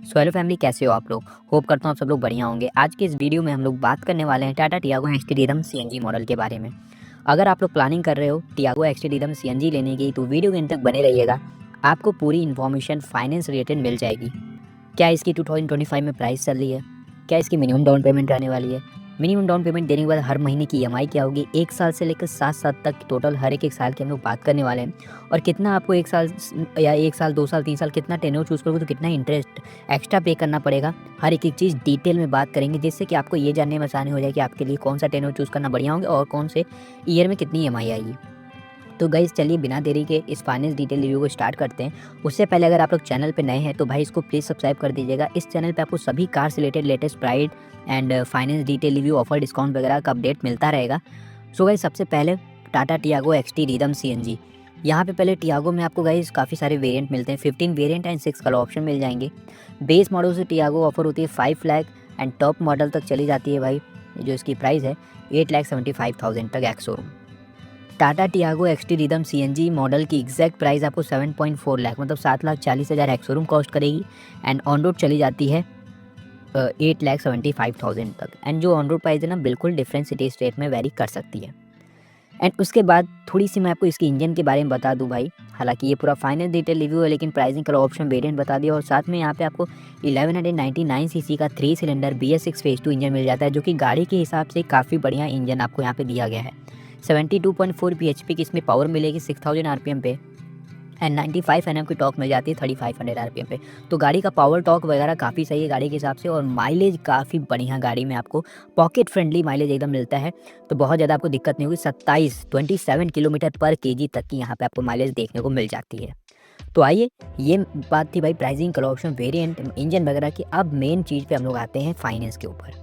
So hello family, कैसे हो आप लोग। होप करता हूँ आप सब लोग बढ़िया होंगे। आज के इस वीडियो में हम लोग बात करने वाले हैं Tata Tiago XT rhythm CNG model के बारे में। अगर आप लोग प्लानिंग कर रहे हो टियागो एक्सटी रिदम सीएनजी लेने की तो वीडियो के अंत तक बने रहिएगा। आपको पूरी इन्फॉर्मेशन फाइनेंस रिलेटेड मिल जाएगी। क्या इसकी 2025 में प्राइस चल रही है, क्या इसकी मिनिमम डाउन पेमेंट रहने वाली है, मिनिमम डाउन पेमेंट देने के बाद हर महीने की ईएमआई क्या होगी, 1 साल से लेकर 7 साल तक टोटल हर एक साल की हम लोग बात करने वाले हैं। और कितना आपको 1 साल या 1 साल 2 साल 3 साल कितना टेन्योर चूज़ करोगे तो कितना इंटरेस्ट एक्स्ट्रा पे करना पड़ेगा, हर एक चीज़ डिटेल में बात करेंगे, जिससे कि आपको ये जानने में आसानी हो जाए कि आपके लिए कौन सा टेन्योर चूज़ करना बढ़िया होंगे और कौन से ईयर में कितनी ईएमआई आएगी। तो गाइस चलिए बिना देरी के इस फाइनेंस डिटेल रिव्यू को स्टार्ट करते हैं। उससे पहले अगर आप लोग चैनल पे नए हैं तो भाई इसको प्लीज़ सब्सक्राइब कर दीजिएगा। इस चैनल पे आपको सभी कार से related latest price and finance detail review, offer, discount वगैरह का अपडेट मिलता रहेगा। सो गाइस सबसे पहले Tata Tiago XT rhythm CNG. यहाँ पे पहले टियागो में आपको गाइस काफ़ी सारे वेरिएंट मिलते हैं। 15 वेरिएंट एंड 6 कलर ऑप्शन मिल जाएंगे। बेस मॉडल से टियागो ऑफर होती है 5 लाख एंड टॉप मॉडल तक चली जाती है भाई, जो इसकी प्राइस है 8,75,000 तक ex showroom. Tata Tiago XT rhythm CNG model की एग्जैक्ट प्राइस आपको 7.4 लाख मतलब 7,40,000 एक्स शोरूम कॉस्ट करेगी एंड ऑन रोड चली जाती है 8,75,000 तक। एंड जो ऑन रोड प्राइस है ना बिल्कुल डिफरेंट सिटी स्टेट में वेरी कर सकती है। एंड उसके बाद थोड़ी सी मैं आपको इसकी इंजन के बारे में बता दूं भाई। हालांकि ये पूरा फाइनल डिटेल रिव्यू है, लेकिन प्राइसिंग कलर ऑप्शन वेरिएंट बता दिया। और साथ में यहाँ पे आपको 1199 सीसी का 3 सिलेंडर BS6 फेज 2 इंजन मिल जाता है, जो कि गाड़ी के हिसाब से काफ़ी बढ़िया इंजन आपको यहाँ पे दिया गया है। 72.4 bhp की इसमें पावर मिलेगी 6000 आरपीएम पे एंड 95 Nm की टॉर्क मिल जाती है 3500 आरपीएम पे। तो गाड़ी का पावर टॉर्क वगैरह काफ़ी सही है गाड़ी के हिसाब से, और माइलेज काफ़ी बढ़िया गाड़ी में आपको पॉकेट फ्रेंडली माइलेज एकदम मिलता है। तो बहुत ज़्यादा आपको दिक्कत नहीं होगी। 27 किलोमीटर पर केजी तक की यहाँ पे आपको माइलेज देखने को मिल जाती है। तो आइए, ये बात थी भाई pricing, colour option, variant, engine वगैरह की। अब मेन चीज़ पे हम लोग आते हैं फाइनेंस के ऊपर।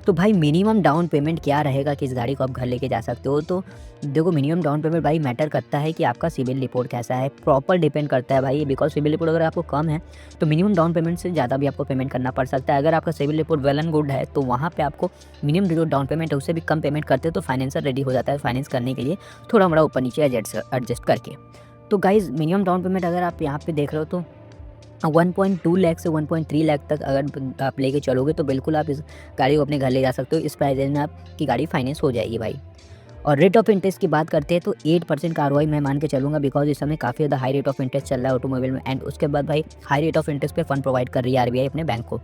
तो भाई मिनिमम डाउन पेमेंट क्या रहेगा कि इस गाड़ी को आप घर लेके जा सकते हो। तो देखो, मिनिमम डाउन पेमेंट भाई मैटर करता है कि आपका सिविल रिपोर्ट कैसा है, प्रॉपर डिपेंड करता है भाई। बिकॉज सिविल रिपोर्ट अगर आपको कम है तो मिनिमम डाउन पेमेंट से ज़्यादा भी आपको पेमेंट करना पड़ सकता है। अगर आपका CIBIL report well and good है तो वहाँ पे आपको मिनिमम जो डाउन पेमेंट है उससे भी कम पेमेंट करते हो तो फाइनेंसर रेडी हो जाता है फाइनेंस करने के लिए, थोड़ा मोड़ा ऊपर नीचे एडजस्ट करके। तो गाइज मिनिमम डाउन पेमेंट अगर आप यहाँ पे देख रहे हो तो 1.2 लाख से 1.3 लाख तक अगर आप लेके चलोगे तो बिल्कुल आप इस गाड़ी को अपने घर ले जा सकते हो। इस प्राइस रेंज में आपकी गाड़ी फाइनेंस हो जाएगी भाई। और रेट ऑफ इंटरेस्ट की बात करते हैं तो 8% का ROI मैं मान के चलूँगा, बिकॉज इस समय काफ़ी ज़्यादा हाई रेट ऑफ इंटरेस्ट चल रहा है ऑटोमोबाइल में। एंड उसके बाद भाई हाई रेट ऑफ इंटरेस्ट पे फंड प्रोवाइड कर रही है RBI अपने बैंक को।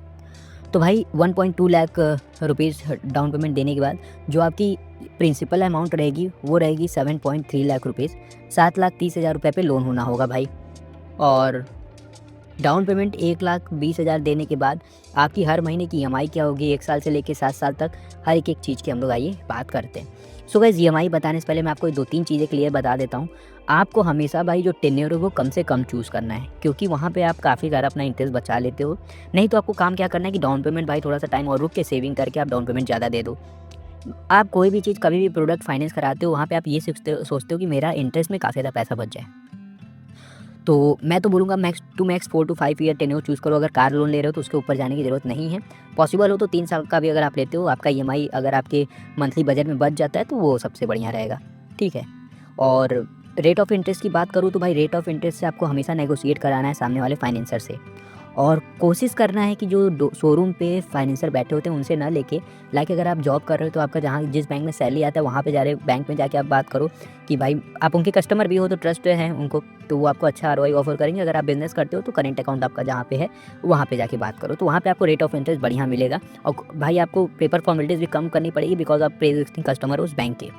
तो भाई 1.2 लाख रुपीज़ डाउन पेमेंट देने के बाद जो आपकी प्रिंसिपल अमाउंट रहेगी वो रहेगी 7.3 लाख रुपीज़। 7,30,000 रुपये पे लोन होना होगा भाई। और डाउन पेमेंट 1,20,000 देने के बाद आपकी हर महीने की EMI क्या होगी 1 साल से लेकर 7 साल तक, हर एक चीज़ की हम लोग आइए बात करते हैं। सो गाइस EMI बताने से पहले मैं आपको 2-3 चीज़ें क्लियर बता देता हूँ। आपको हमेशा भाई जो टेन्योर है वो कम से कम चूज़ करना है, क्योंकि वहाँ पे आप काफ़ी ज़्यादा अपना इंटरेस्ट बचा लेते हो। नहीं तो आपको काम क्या करना है कि डाउन पेमेंट भाई थोड़ा सा टाइम और रुक के सेविंग करके आप डाउन पेमेंट ज़्यादा दे दो। आप कोई भी चीज़ कभी भी प्रोडक्ट फाइनेंस कराते हो वहाँ पे आप ये सोचते हो कि मेरा इंटरेस्ट में काफ़ी ज़्यादा पैसा बच जाए। तो मैं तो बोलूँगा max to max 4 to 5 year tenure choose करो। अगर कार लोन ले रहे हो तो उसके ऊपर जाने की ज़रूरत नहीं है। पॉसिबल हो तो 3 साल का भी अगर आप लेते हो, आपका EMI अगर आपके मंथली बजट में बच जाता है तो वो सबसे बढ़िया रहेगा, ठीक है। और रेट ऑफ इंटरेस्ट की बात करूँ तो भाई रेट ऑफ इंटरेस्ट से आपको हमेशा नेगोशिएट कराना है सामने वाले फाइनेंसर से, और कोशिश करना है कि जो शोरूम पे फाइनेंसर बैठे होते हैं उनसे ना लेके, लाइक अगर आप जॉब कर रहे हो तो आपका जहाँ जिस बैंक में सैलरी आता है वहाँ पे जा रहे बैंक में जाके आप बात करो कि भाई आप उनके कस्टमर भी हो तो ट्रस्ट है उनको, तो वो आपको अच्छा ROI ऑफर करेंगे। अगर आप बिजनेस करते हो तो करेंट अकाउंट आपका जहाँ पे है वहाँ पे जाके बात करो, तो वहाँ पे आपको रेट ऑफ इंटरेस्ट बढ़िया मिलेगा। और भाई आपको पेपर फॉर्मेलिटीज़ भी कम करनी पड़ेगी, बिकॉज आप प्री एग्जिस्टिंग कस्टमर हो उस बैंक के।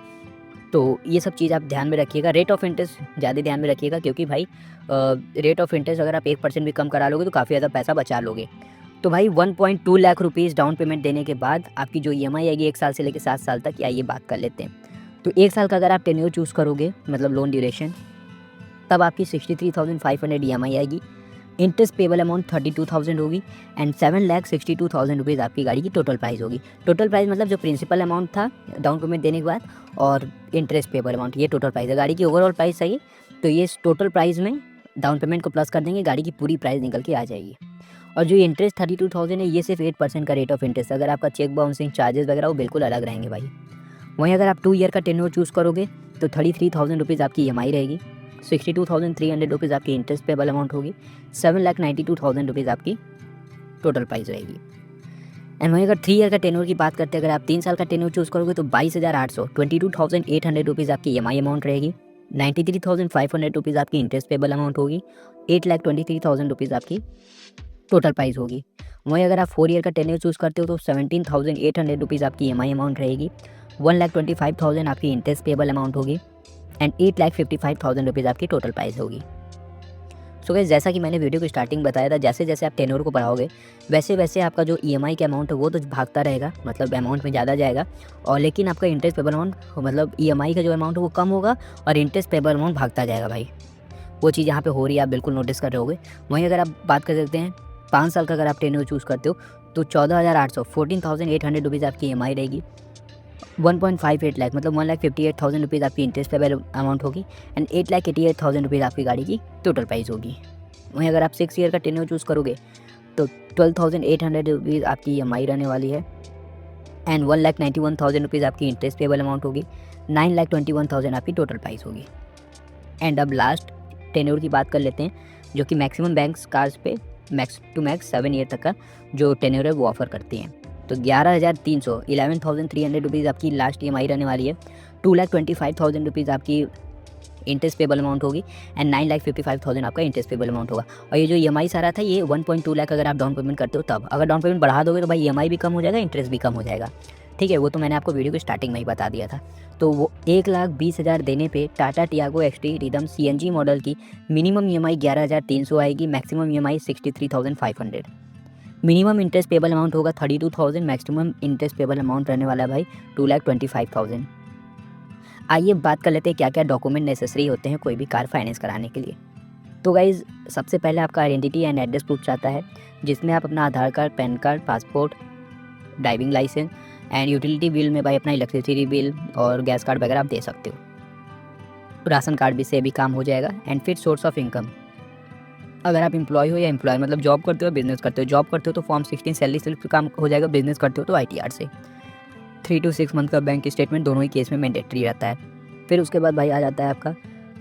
तो ये सब चीज़ आप ध्यान में रखिएगा। रेट ऑफ इंटरेस्ट ज़्यादा ध्यान में रखिएगा, क्योंकि भाई रेट ऑफ इंटरेस्ट अगर आप 1% भी कम करा लोगे तो काफ़ी ज़्यादा पैसा बचा लोगे। तो भाई 1.2 लाख रुपीज़ डाउन पेमेंट देने के बाद आपकी जो EMI आएगी 1 साल से लेकर 7 साल तक, आइए बात कर लेते हैं। तो 1 साल का अगर आप टेन्योर चूज़ करोगे मतलब लोन ड्यूरेशन, तब आपकी 63,500 EMI आएगी। इंटरेस्ट पेबल अमाउंट 32,000 होगी एंड 7,62,000 रुपीज़ आपकी गाड़ी की टोटल प्राइस होगी। टोटल प्राइस मतलब जो प्रिंसिपल अमाउंट था डाउन पेमेंट देने के बाद और इंटरेस्ट पेबल अमाउंट, ये टोटल प्राइस है। गाड़ी की ओवरऑल प्राइस सही, तो ये टोटल प्राइस में डाउन पेमेंट को प्लस कर देंगे, गाड़ी की पूरी प्राइस निकल के आ जाएगी। और जो इंटरेस्ट 32,000 है ये सिर्फ 8% का रेट ऑफ इंटरेस्ट। अगर आपका चेक बाउंसिंग चार्जेस वगैरह वो बिल्कुल अलग रहेंगे भाई। वहीं अगर आप 2 ईयर का टेन्योर चूज़ करोगे तो 33,000 रुपीज़ आपकी EMI रहेगी। 62,300 रुपीज़ आपकी इंटरेस्ट पेबल अमाउंट होगी। 7,92,000 रुपीज़ आपकी टोटल प्राइस रहेगी। एंड वहीं अगर 3 ईयर का टेन्योर की बात करते हैं, अगर आप 3 साल का टेन्योर चूज़ करोगे तो 22,800 22,800 रुपीज़ आपकी EMI अमाउंट रहेगी। 93,500 रुपीज़ आपकी इंटरेस्ट पेबल अमाउंट होगी। 8,23,000 रुपीज़ आपकी टोटल प्राइस होगी। वहीं अगर आप 4 ईयर का टेन्योर चूज़ करते हो तो 17,800 रुपीज़ आपकी EMI अमाउंट रहेगी। 1,25,000 आपकी इंटरेस्ट पेबल अमाउंट होगी एंड 8,55,000 रुपीज़ आपकी टोटल प्राइस होगी। सो गाइस, जैसा कि मैंने वीडियो की स्टार्टिंग बताया था, जैसे जैसे आप टेन्योर को बढ़ाओगे वैसे वैसे आपका जो EMI का अमाउंट है वो तो भागता रहेगा, मतलब अमाउंट में ज़्यादा जाएगा, और लेकिन आपका इंटरेस्ट पेबल अमाउंट मतलब EMI का जो अमाउंट है वो कम होगा और इंटरेस्ट पेबल अमाउंट भागता जाएगा भाई। वो चीज़ यहाँ पे हो रही है, आप बिल्कुल नोटिस कर रहे होगे। वहीं अगर आप बात कर सकते हैं 5 साल का, अगर आप टेन्योर चूज़ करते हो तो 14,800 14,800 रुपीज़ आपकी EMI रहेगी। 1.58 लाख मतलब 1,58,000 रुपीज़ आपकी इंटरेस्ट पेबल अमाउंट होगी एंड 8,88,000 रुपीज़ आपकी गाड़ी की टोटल प्राइस होगी। वहीं अगर आप 6 ईयर का टेन्योर चूज़ करोगे तो 12,800 रुपीज़ आपकी EMI रहने वाली है एंड 1,91,000 रुपीज़ आपकी इंटरेस्ट पेबल अमाउंट होगी। 9,21,000 आपकी टोटल प्राइस होगी। एंड अब लास्ट टेन्योर की बात कर लेते हैं, जो कि मैक्सिमम बैंक्स कार्स पे मैक्स टू मैक्स 7 ईयर तक का जो टेन्योर है वो ऑफर करती हैं। तो 11,300 11,300 रुपीज़ आपकी लास्ट EMI रहने वाली है। 2,25,000 रुपीज़ आपकी इंटरेस्ट पेबल अमाउंट होगी एंड 9,55,000 आपका इंटरेस्ट पेबल अमाउंट होगा। और ये जो EMI सारा था ये 1.2 लाख अगर आप डाउन पेमेंट करते हो तब। अगर डाउन पेमेंट बढ़ा दोगे तो भाई EMI भी कम हो जाएगा, इंटरेस्ट भी कम हो जाएगा। ठीक है, वो तो मैंने आपको वीडियो की स्टार्टिंग में ही बता दिया था। तो वो 1,20,000 देने पे Tata Tiago XT Rhythm CNG model की मिनिमम EMI 11,300 आएगी, maximum EMI 63,500। Minimum interest payable amount होगा 32,000, मैक्सिमम इंटरेस्ट पेबल अमाउंट रहने वाला है भाई 2,25,000। आइए बात कर लेते हैं क्या क्या डॉक्यूमेंट नेसेसरी होते हैं कोई भी कार फाइनेंस कराने के लिए। तो गाइज़, सबसे पहले आपका आइडेंटिटी एंड एड्रेस प्रूफ चाहता है, जिसमें आप अपना Aadhaar card, PAN card, passport, driving licence and utility bill में भाई अपना इलेक्ट्रिसिटी बिल और गैस कार्ड वगैरह आप दे सकते हो। राशन कार्ड भी से भी काम हो जाएगा। एंड फिर सोर्स ऑफ इनकम, अगर आप एम्प्लॉय हो या एम्प्लॉय मतलब जॉब करते हो बिजनेस करते हो, जॉब करते हो तो फॉर्म 16 सैलरी स्लिप पे काम हो जाएगा, बिजनेस करते हो तो ITR से। 3 to 6 मंथ का बैंक स्टेटमेंट दोनों ही केस में मैंडेटरी रहता है। फिर उसके बाद भाई आ जाता है आपका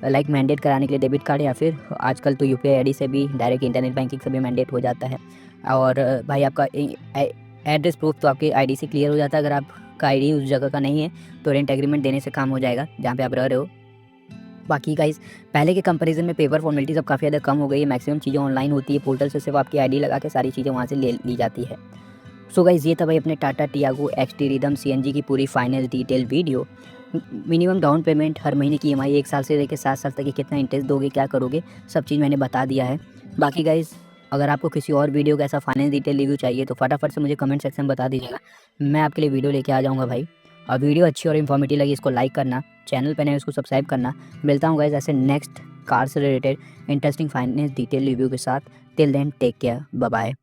लाइक मैंडेट कराने के लिए डेबिट कार्ड, या फिर आजकल तो UPI ID से भी डायरेक्ट इंटरनेट बैंकिंग से भी मैंडेट हो जाता है। और भाई आपका एड्रेस प्रूफ तो आपके ID से क्लियर हो जाता है। अगर आपका ID उस जगह का नहीं है तो रेंट एग्रीमेंट देने से काम हो जाएगा जहाँ पे आप रह रहे हो। बाकी गाइस, पहले के कंपैरिजन में पेपर फॉर्मेलिटीज अब काफ़ी ज़्यादा कम हो गई है। मैक्सिमम चीज़ें ऑनलाइन होती है, पोर्टल से सिर्फ आपकी ID लगा के सारी चीज़ें वहाँ से ले ली जाती है। सो गाइस, ये था भाई अपने Tata Tiago XT Rhythm CNG की पूरी final detail video. Minimum down payment, हर महीने की EMI, 1 साल से लेकर 7 साल तक की कितना इंटरेस्ट दोगे, क्या करोगे, सब चीज़ मैंने बता दिया है। बाकी गाइस, अगर आपको किसी और वीडियो का ऐसा फाइनेंस डिटेल रिव्यू चाहिए तो फटाफट से मुझे कमेंट सेक्शन में बता दीजिएगा, मैं आपके लिए वीडियो लेके आ जाऊँगा भाई। और वीडियो अच्छी और इन्फॉर्मेटिव लगी इसको लाइक करना, चैनल पर नए इसको सब्सक्राइब करना। मिलता हूँ गाइस ऐसे नेक्स्ट कार से related interesting finance detail review के साथ। Till then take care, bye bye.